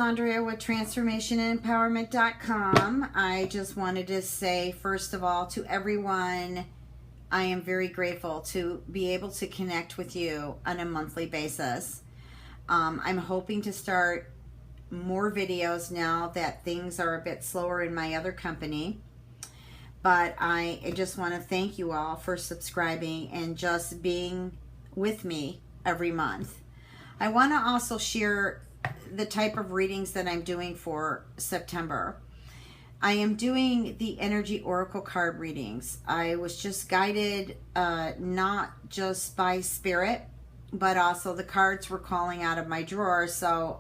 Andrea with transformationandempowerment.com. I just wanted to say, first of all, to everyone, I am very grateful to be able to connect with you on a monthly basis. I'm hoping to start more videos now that things are a bit slower in my other company. But I just want to thank you all for subscribing and just being with me every month. I want to also share the type of readings that I'm doing for September. I am doing the energy oracle card readings. I was just guided not just by spirit, but also the cards were calling out of my drawer, so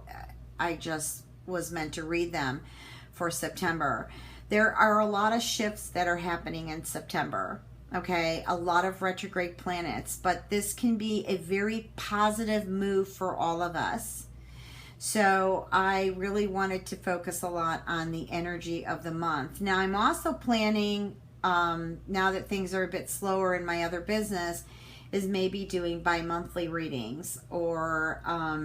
I just was meant to read them for September. There are a lot of shifts that are happening in September. Okay, a lot of retrograde planets, but this can be a very positive move for all of us. So I really wanted to focus a lot on the energy of the month. Now I'm also planning, now that things are a bit slower in my other business, is maybe doing bi-monthly readings, or I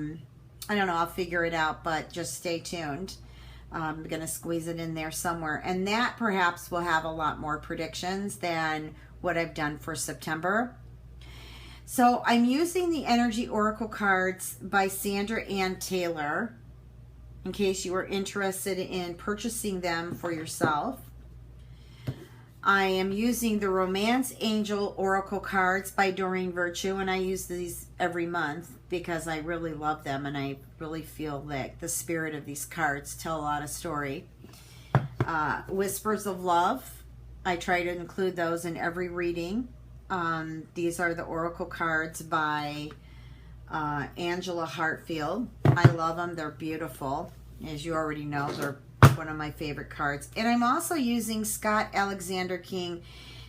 don't know, I'll figure it out, but just stay tuned. I'm going to squeeze it in there somewhere, and that perhaps will have a lot more predictions than what I've done for September. So I'm using the Energy Oracle cards by Sandra Ann Taylor, in case you are interested in purchasing them for yourself. I am using the Romance Angel Oracle cards by Doreen Virtue, and I use these every month because I really love them, and I really feel that the spirit of these cards tell a lot of story. Whispers of Love, I try to include those in every reading. These are the Oracle cards by Angela Hartfield. I love them. They're beautiful. As you already know, they're one of my favorite cards. And I'm also using Scott Alexander King,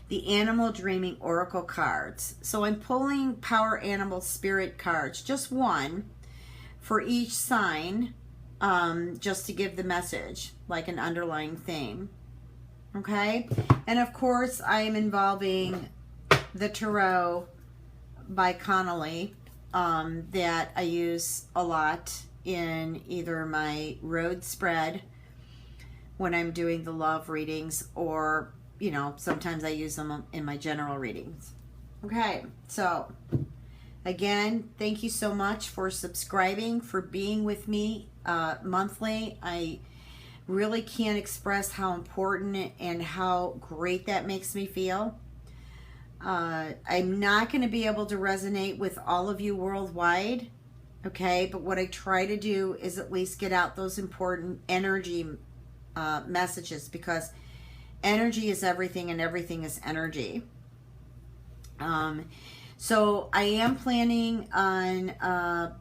the Animal Dreaming Oracle cards. So I'm pulling Power Animal Spirit cards, just one for each sign, just to give the message, like an underlying theme. Okay? And of course, I am involving the Tarot by Connolly, that I use a lot in either my road spread when I'm doing the love readings, or, you know, sometimes I use them in my general readings. Okay, so again, thank you so much for subscribing, for being with me monthly. I really can't express how important and how great that makes me feel. I'm not going to be able to resonate with all of you worldwide, okay? But what I try to do is at least get out those important energy messages, because energy is everything and everything is energy. So I am planning on,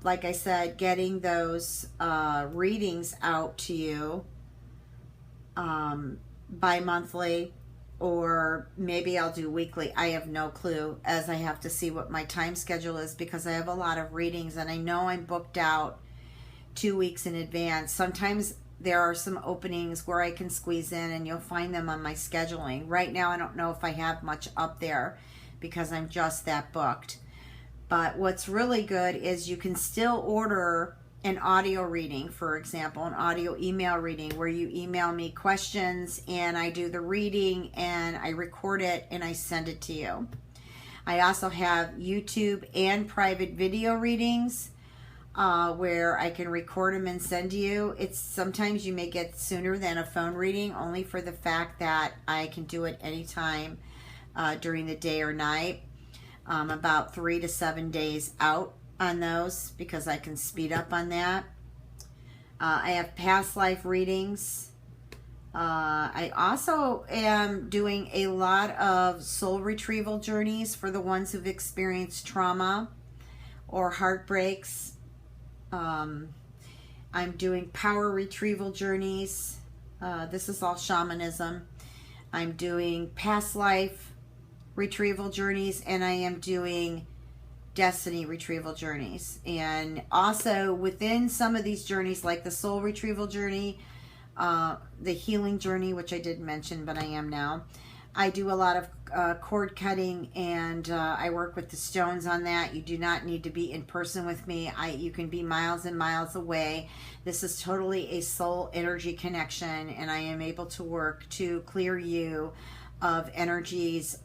like I said, getting those readings out to you bi-monthly, or maybe I'll do weekly. I have no clue, as I have to see what my time schedule is, because I have a lot of readings and I know I'm booked out 2 weeks in advance. Sometimes there are some openings where I can squeeze in, and you'll find them on my scheduling. Right now I don't know if I have much up there because I'm just that booked. But what's really good is you can still order an audio reading, for example, an audio email reading, where you email me questions and I do the reading and I record it and I send it to you. I also have YouTube and private video readings where I can record them and send to you. It's sometimes you may get sooner than a phone reading, only for the fact that I can do it anytime during the day or night, about 3 to 7 days out on those, because I can speed up on that. I have past life readings. I also am doing a lot of soul retrieval journeys for the ones who've experienced trauma or heartbreaks. I'm doing power retrieval journeys. This is all shamanism. I'm doing past life retrieval journeys, and I am doing destiny retrieval journeys. And also within some of these journeys, like the soul retrieval journey, the healing journey, which I did mention, but I am now, I do a lot of cord cutting, and I work with the stones on that. You do not need to be in person with me. You can be miles and miles away. This is totally a soul energy connection, and I am able to work to clear you of energies,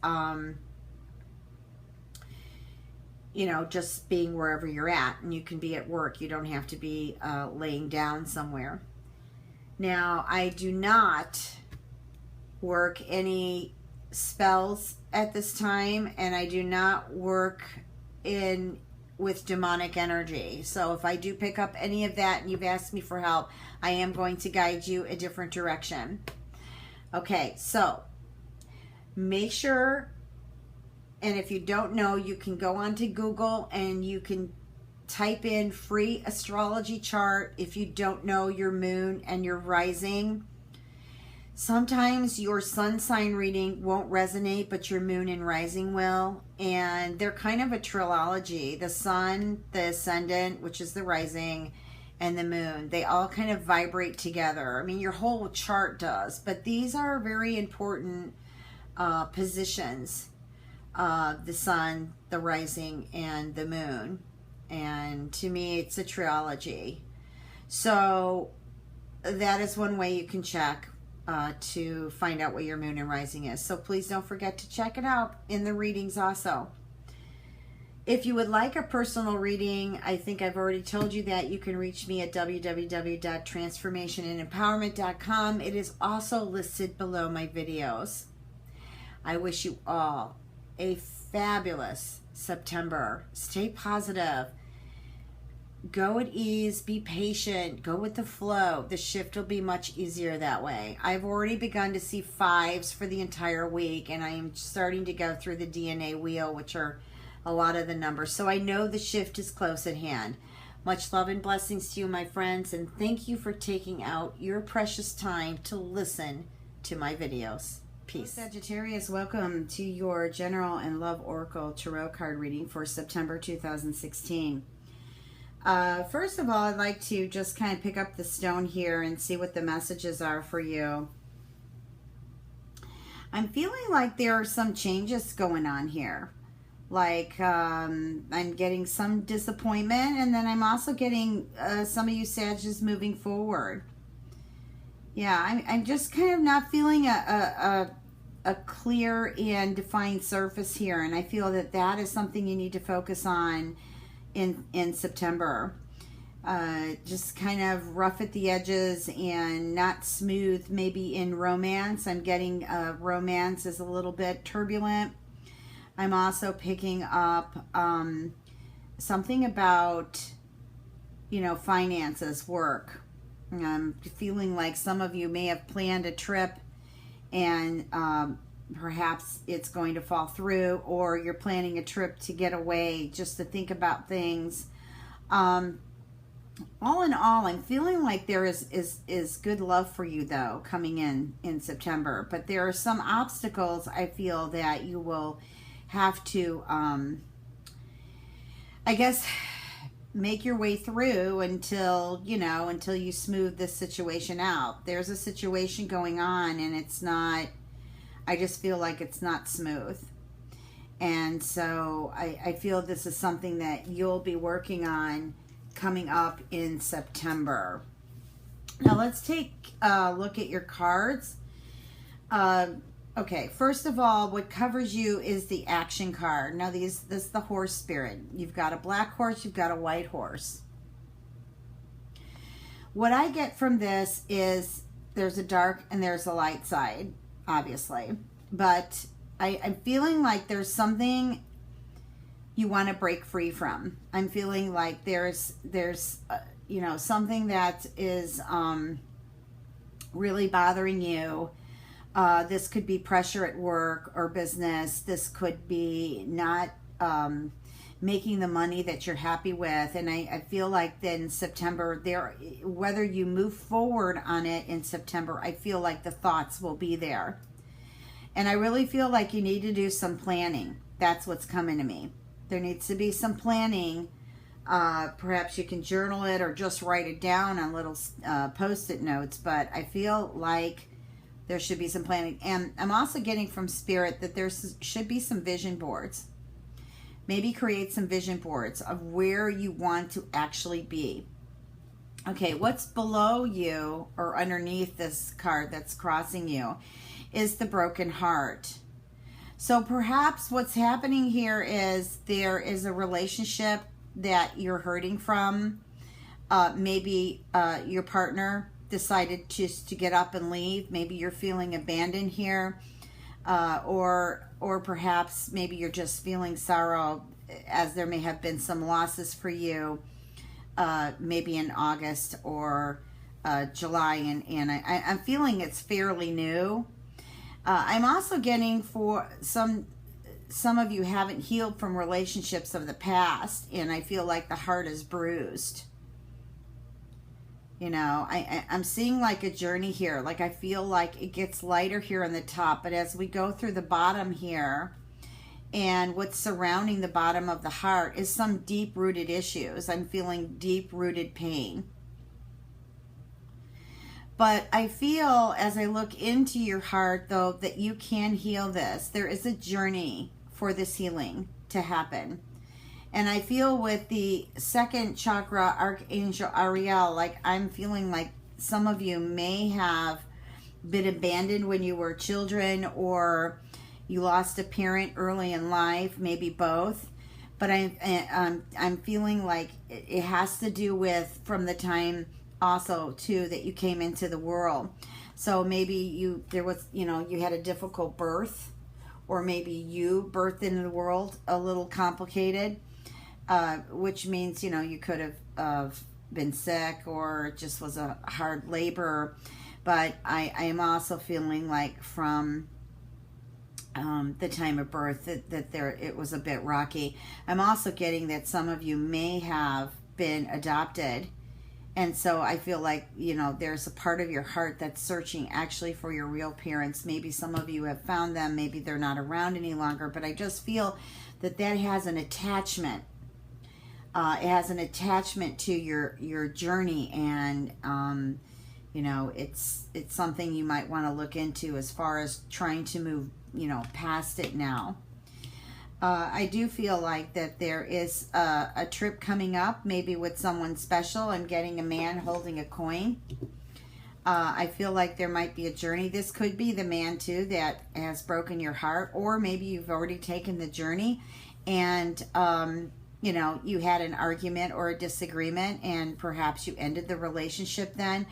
you know, just being wherever you're at. And you can be at work. You don't have to be laying down somewhere. Now, I do not work any spells at this time, and I do not work with demonic energy. So if I do pick up any of that and you've asked me for help, I am going to guide you a different direction. Okay, so make sure, and if you don't know, you can go onto Google and you can type in free astrology chart if you don't know your moon and your rising. Sometimes your sun sign reading won't resonate, but your moon and rising will. And they're kind of a trilogy. The sun, the ascendant, which is the rising, and the moon. They all kind of vibrate together. I mean, your whole chart does. But these are very important positions. The sun, the rising, and the moon. And to me, it's a trilogy. So that is one way you can check to find out what your moon and rising is. So please don't forget to check it out in the readings also. If you would like a personal reading, I think I've already told you that. You can reach me at www.transformationandempowerment.com. It is also listed below my videos. I wish you all a fabulous September. Stay positive. Go at ease, be patient, go with the flow. The shift will be much easier that way. I've already begun to see 5s for the entire week, and I am starting to go through the DNA wheel, which are a lot of the numbers. So I know the shift is close at hand. Much love and blessings to you, my friends, and thank you for taking out your precious time to listen to my videos. Peace. Sagittarius, welcome to your General and Love Oracle Tarot card reading for September 2016. First of all, I'd like to just kind of pick up the stone here and see what the messages are for you. I'm feeling like there are some changes going on here. Like, I'm getting some disappointment, and then I'm also getting some of you Sagittarius moving forward. Yeah, I'm just kind of not feeling a clear and defined surface here, and I feel that that is something you need to focus on in September. Just kind of rough at the edges and not smooth maybe in romance. I'm getting romance is a little bit turbulent. I'm also picking up something about, you know, finances, work. I'm feeling like some of you may have planned a trip and perhaps it's going to fall through, or you're planning a trip to get away just to think about things. All in all, I'm feeling like there is good love for you, though, coming in September. But there are some obstacles I feel that you will have to, I guess, make your way through until you smooth this situation out. There's a situation going on, and it's not, I just feel like it's not smooth. And so I feel this is something that you'll be working on coming up in September. Now let's take a look at your cards. Okay, first of all, what covers you is the action card. Now this is the horse spirit. You've got a black horse, you've got a white horse. What I get from this is there's a dark and there's a light side, obviously. But I'm feeling like there's something you want to break free from. I'm feeling like there's you know, something that is really bothering you. This could be pressure at work or business. This could be not making the money that you're happy with. And I feel like then in September, whether you move forward on it in September, I feel like the thoughts will be there. And I really feel like you need to do some planning. That's what's coming to me. There needs to be some planning. Perhaps you can journal it or just write it down on little post-it notes. But I feel like There should be some planning. And I'm also getting from Spirit that there should be some vision boards. Maybe create some vision boards of where you want to actually be. Okay, what's below you or underneath this card that's crossing you is the broken heart. So perhaps what's happening here is there is a relationship that you're hurting from. Maybe your partner decided just to get up and leave. Maybe you're feeling abandoned here. Or perhaps maybe you're just feeling sorrow, as there may have been some losses for you, maybe in August or July, and I'm feeling it's fairly new. I'm also getting for some of you haven't healed from relationships of the past, and I feel like the heart is bruised. You know, I'm seeing like a journey here. Like I feel like it gets lighter here on the top, but as we go through the bottom here, and what's surrounding the bottom of the heart is some deep-rooted issues. I'm feeling deep-rooted pain. But I feel as I look into your heart, though, that you can heal this. There is a journey for this healing to happen. And I feel with the second chakra, Archangel Ariel, like I'm feeling like some of you may have been abandoned when you were children, or you lost a parent early in life, maybe both. But I'm feeling like it has to do with from the time also too that you came into the world. So maybe you had a difficult birth, or maybe you birthed into the world a little complicated, which means you could have been sick, or it just was a hard labor. But I am also feeling like from the time of birth that it was a bit rocky. I'm also getting that some of you may have been adopted, and so I feel like there's a part of your heart that's searching actually for your real parents. Maybe some of you have found them, maybe they're not around any longer, but I just feel that has an attachment. It has an attachment to your journey, and it's something you might want to look into as far as trying to move past it now. I do feel like that there is a trip coming up, maybe with someone special. I'm getting a man holding a coin. I feel like there might be a journey. This could be the man too that has broken your heart, or maybe you've already taken the journey and you had an argument or a disagreement, and perhaps you ended the relationship then.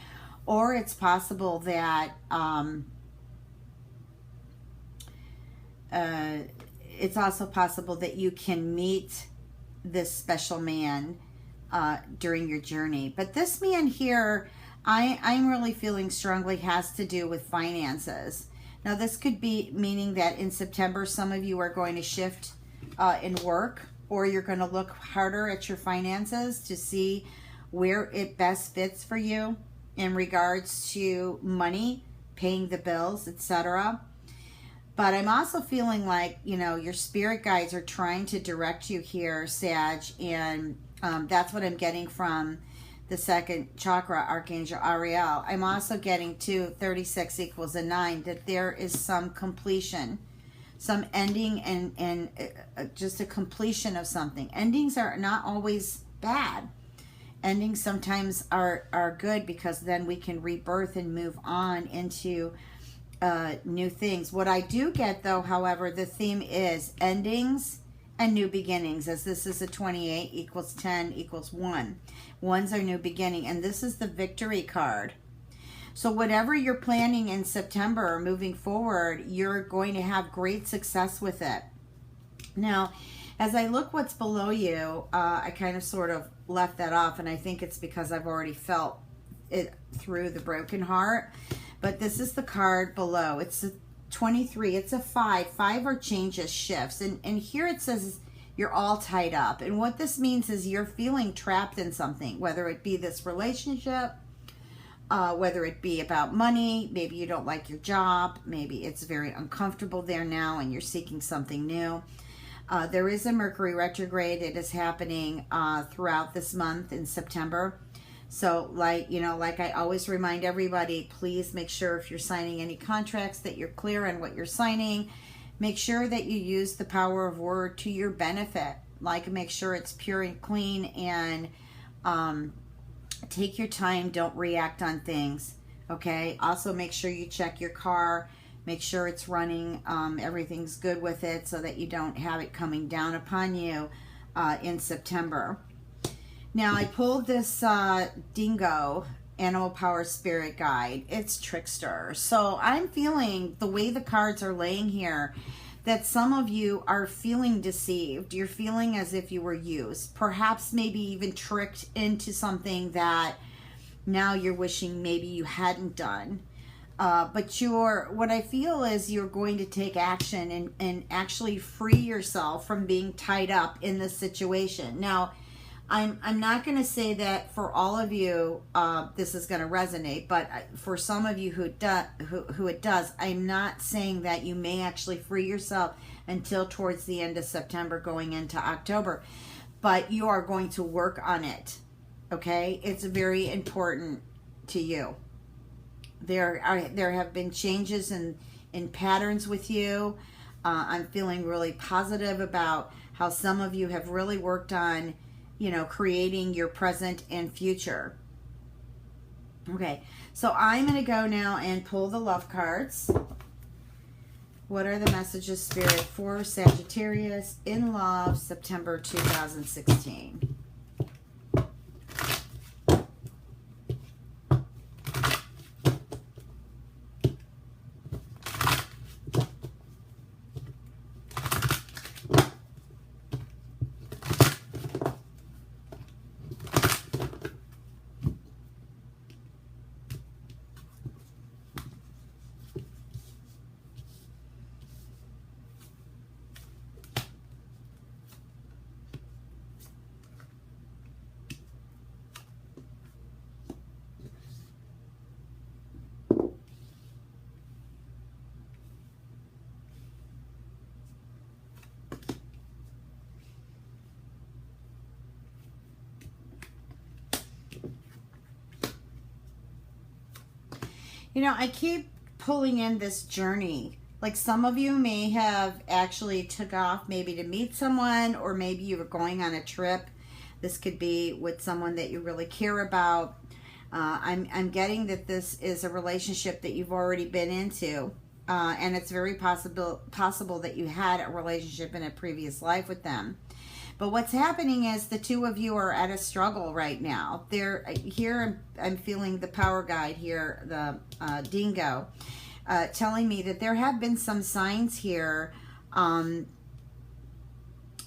Or it's possible that it's also possible that you can meet this special man during your journey. But this man here, I'm really feeling strongly has to do with finances. Now, this could be meaning that in September, some of you are going to shift in work, or you're going to look harder at your finances to see where it best fits for you in regards to money, paying the bills, etc. But I'm also feeling like, your spirit guides are trying to direct you here, Sag, and that's what I'm getting from the second chakra, Archangel Ariel. I'm also getting 36 equals a 9, that there is some completion, some ending, and just a completion of something. Endings are not always bad. Endings sometimes are good, because then we can rebirth and move on into new things. What I do get, though, however, the theme is endings and new beginnings, as this is a 28 equals 10 equals 1. One's our new beginning, and this is the victory card. So whatever you're planning in September or moving forward, you're going to have great success with it. Now, as I look what's below you, I kind of sort of left that off, and I think it's because I've already felt it through the broken heart. But this is the card below. It's a 23. It's a 5. 5 are changes, shifts. And here it says you're all tied up. And what this means is you're feeling trapped in something, whether it be this relationship, whether it be about money. Maybe you don't like your job. Maybe it's very uncomfortable there now and you're seeking something new. There is a Mercury retrograde. It is happening throughout this month in September. So like, you know, like I always remind everybody, please make sure if you're signing any contracts that you're clear on what you're signing. Make sure that you use the power of word to your benefit. Like, make sure it's pure and clean, and take your time. Don't react on things. Okay. Also, make sure you check your car. Make sure it's running. Everything's good with it, so that you don't have it coming down upon you in September. Now, I pulled this Dingo Animal Power Spirit Guide. It's Trickster. So I'm feeling, the way the cards are laying here, that some of you are feeling deceived. You're feeling as if you were used. Perhaps maybe even tricked into something that now you're wishing maybe you hadn't done. But what I feel is you're going to take action and actually free yourself from being tied up in this situation. Now, I'm not going to say that for all of you this is going to resonate, but for some of you who it does, I'm not saying that you may actually free yourself until towards the end of September going into October, but you are going to work on it. Okay? It's very important to you. There have been changes in patterns with you. I'm feeling really positive about how some of you have really worked on, you know, creating your present and future. Okay, so I'm going to go now and pull the love cards. What are the messages, Spirit, for Sagittarius in love, September 2016? You know, I keep pulling in this journey. Like, some of you may have actually took off maybe to meet someone, or maybe you were going on a trip. This could be with someone that you really care about. I'm getting that this is a relationship that you've already been into. And it's very possible that you had a relationship in a previous life with them. But what's happening is the two of you are at a struggle right now. Here I'm feeling the power guide here, the Dingo, telling me that there have been some signs here, or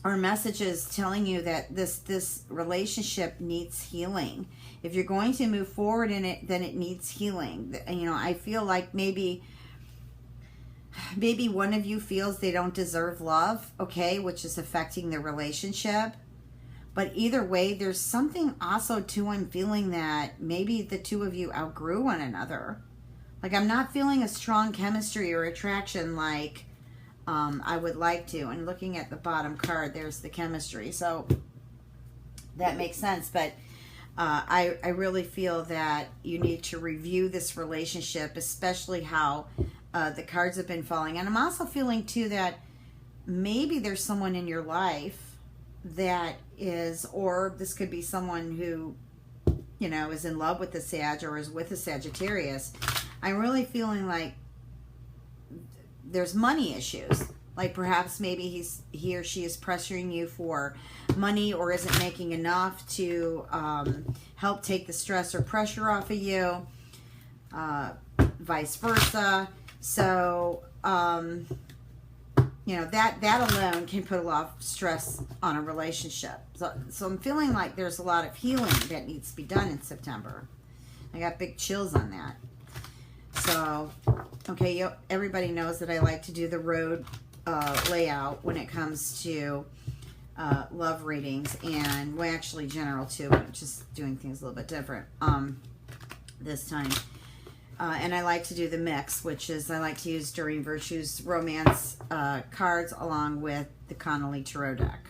messages telling you that this relationship needs healing. If you're going to move forward in it, then it needs healing. You know, I feel like maybe one of you feels they don't deserve love, okay, which is affecting the relationship. But either way, there's something also too, I'm feeling that maybe the two of you outgrew one another. Like, I'm not feeling a strong chemistry or attraction like I would like to. And looking at the bottom card, there's the chemistry. So that makes sense. But I really feel that you need to review this relationship, especially how the cards have been falling. And I'm also feeling too that maybe there's someone in your life that is, or this could be someone who, you know, is in love with the Sag or is with a Sagittarius. I'm really feeling like there's money issues. Like, perhaps maybe he or she is pressuring you for money, or isn't making enough to help take the stress or pressure off of you, vice versa. So, you know, that alone can put a lot of stress on a relationship. So I'm feeling like there's a lot of healing that needs to be done in September. I got big chills on that. So, okay, everybody knows that I like to do the road layout when it comes to love readings, and, well, actually general too, but I'm just doing things a little bit different this time. And I like to do the mix, which is I like to use Doreen Virtue's romance cards along with the Connolly Tarot deck.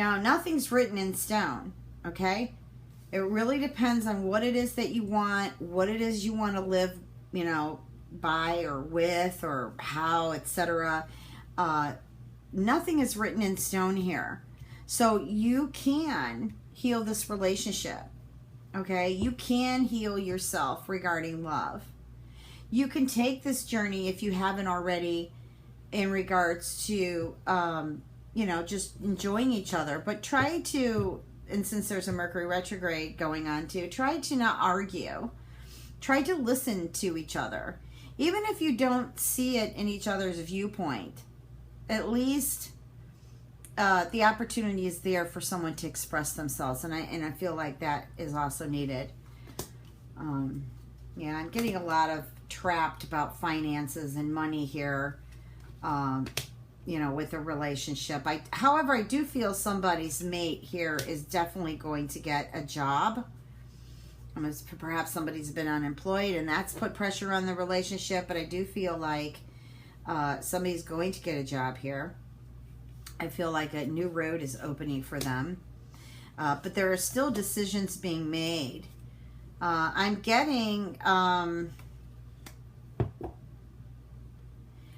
Now, nothing's written in stone, okay? It really depends on what it is that you want, what it is you want to live, you know, by or with or how, etc. Nothing is written in stone here. So you can heal this relationship, okay? You can heal yourself regarding love. You can take this journey, if you haven't already, in regards to, you know, just enjoying each other. But try to, and since there's a Mercury retrograde going on too, try to not argue. Try to listen to each other. Even if you don't see it in each other's viewpoint, at least the opportunity is there for someone to express themselves. And I feel like that is also needed. Yeah, I'm getting a lot of trapped about finances and money here, you know, with a relationship. However, I do feel somebody's mate here is definitely going to get a job. Perhaps somebody's been unemployed and that's put pressure on the relationship, but I do feel like somebody's going to get a job here. I feel like a new road is opening for them. But there are still decisions being made. I'm getting...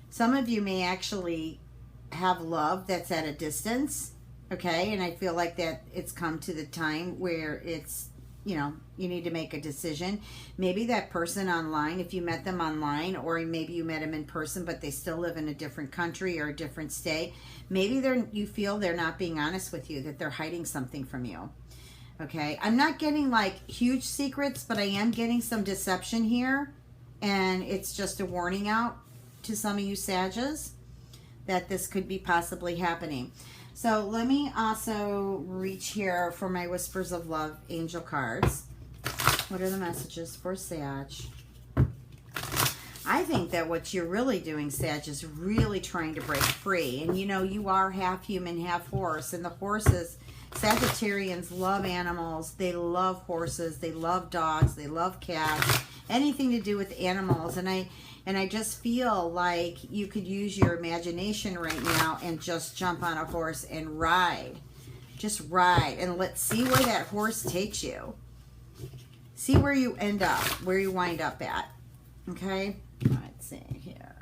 some of you may actually have love that's at a distance, okay? And I feel like that it's come to the time where it's, you know, you need to make a decision. Maybe that person online, if you met them online, or maybe you met them in person, but they still live in a different country or a different state. Maybe you feel they're not being honest with you, that they're hiding something from you, okay? I'm not getting like huge secrets, but I am getting some deception here. And it's just a warning out to some of you Sagittarius that this could be possibly happening. So let me also reach here for my Whispers of Love angel cards. What are the messages for Sag? I think that what you're really doing, Sag, is really trying to break free. And you know, you are half human, half horse. And the horses, Sagittarians love animals. They love horses. They love dogs. They love cats. Anything to do with animals. And I just feel like you could use your imagination right now and just jump on a horse and ride. Just ride. And let's see where that horse takes you. See where you end up, where you wind up at. Okay? Let's see here.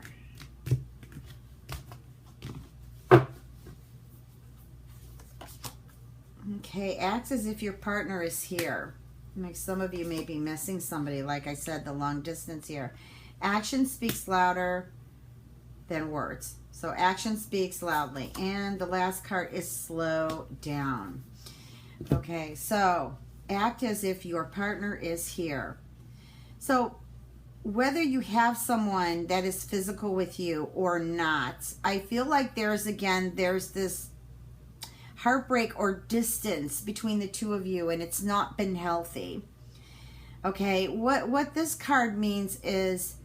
Okay, acts as if your partner is here. Like some of you may be missing somebody, like I said, the long distance here. Action speaks louder than words. So action speaks loudly. And the last card is slow down. Okay, so act as if your partner is here. So whether you have someone that is physical with you or not, I feel like there's this heartbreak or distance between the two of you, and it's not been healthy. Okay, what this card means is,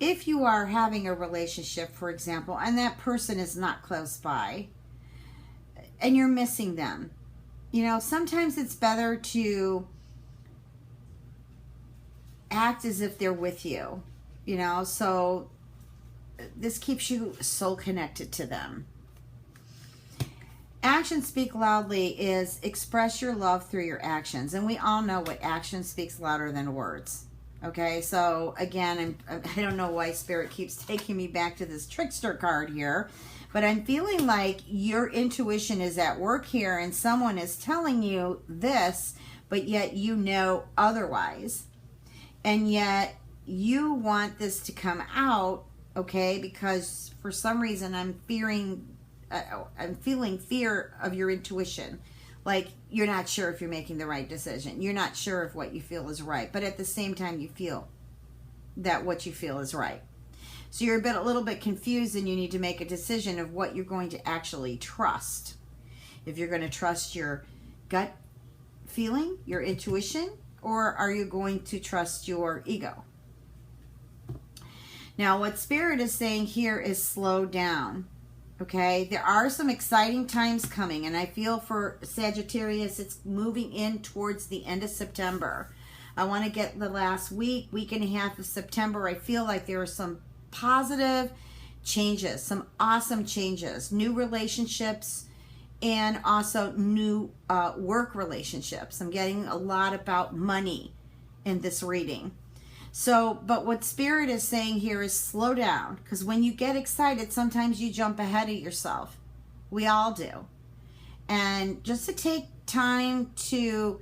if you are having a relationship, for example, and that person is not close by, and you're missing them, you know, sometimes it's better to act as if they're with you, you know, so this keeps you soul connected to them. Actions speak loudly is express your love through your actions. And we all know what action speaks louder than words. Okay, so again, I don't know why Spirit keeps taking me back to this trickster card here, but I'm feeling like your intuition is at work here and someone is telling you this, but yet you know otherwise. And yet you want this to come out, okay, because for some reason I'm feeling fear of your intuition. Like you're not sure if you're making the right decision. You're not sure if what you feel is right. But at the same time, you feel that what you feel is right. So you're a little bit confused, and you need to make a decision of what you're going to actually trust. If you're going to trust your gut feeling, your intuition, or are you going to trust your ego? Now, what Spirit is saying here is slow down. Okay, there are some exciting times coming, and I feel for Sagittarius, it's moving in towards the end of September. I want to get the last week and a half of September. I feel like there are some positive changes, some awesome changes, new relationships, and also new work relationships. I'm getting a lot about money in this reading. So, but what Spirit is saying here is slow down, because when you get excited, sometimes you jump ahead of yourself. We all do. And just to take time to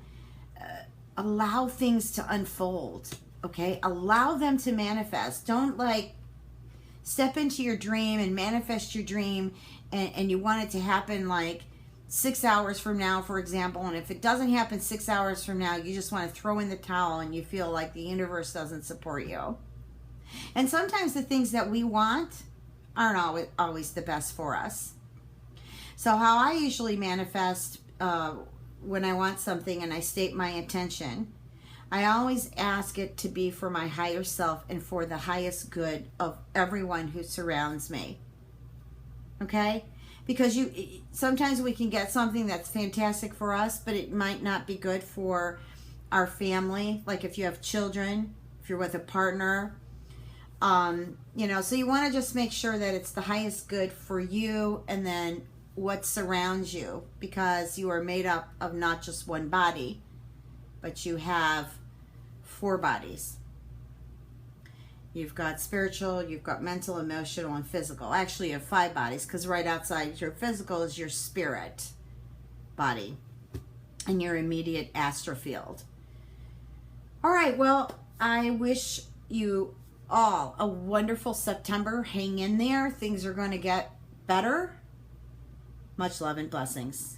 allow things to unfold, okay? Allow them to manifest. Don't like step into your dream and manifest your dream and you want it to happen like 6 hours from now, for example, and if it doesn't happen 6 hours from now, you just want to throw in the towel and you feel like the universe doesn't support you. And sometimes the things that we want aren't always the best for us. So how I usually manifest when I want something and I state my intention, I always ask it to be for my higher self and for the highest good of everyone who surrounds me. Okay? Because sometimes we can get something that's fantastic for us, but it might not be good for our family. Like if you have children, if you're with a partner, you know, so you want to just make sure that it's the highest good for you and then what surrounds you, because you are made up of not just one body, but you have 4 bodies. You've got spiritual, you've got mental, emotional, and physical. Actually, you have 5 bodies, because right outside your physical is your spirit body and your immediate astral field. All right, well, I wish you all a wonderful September. Hang in there. Things are going to get better. Much love and blessings.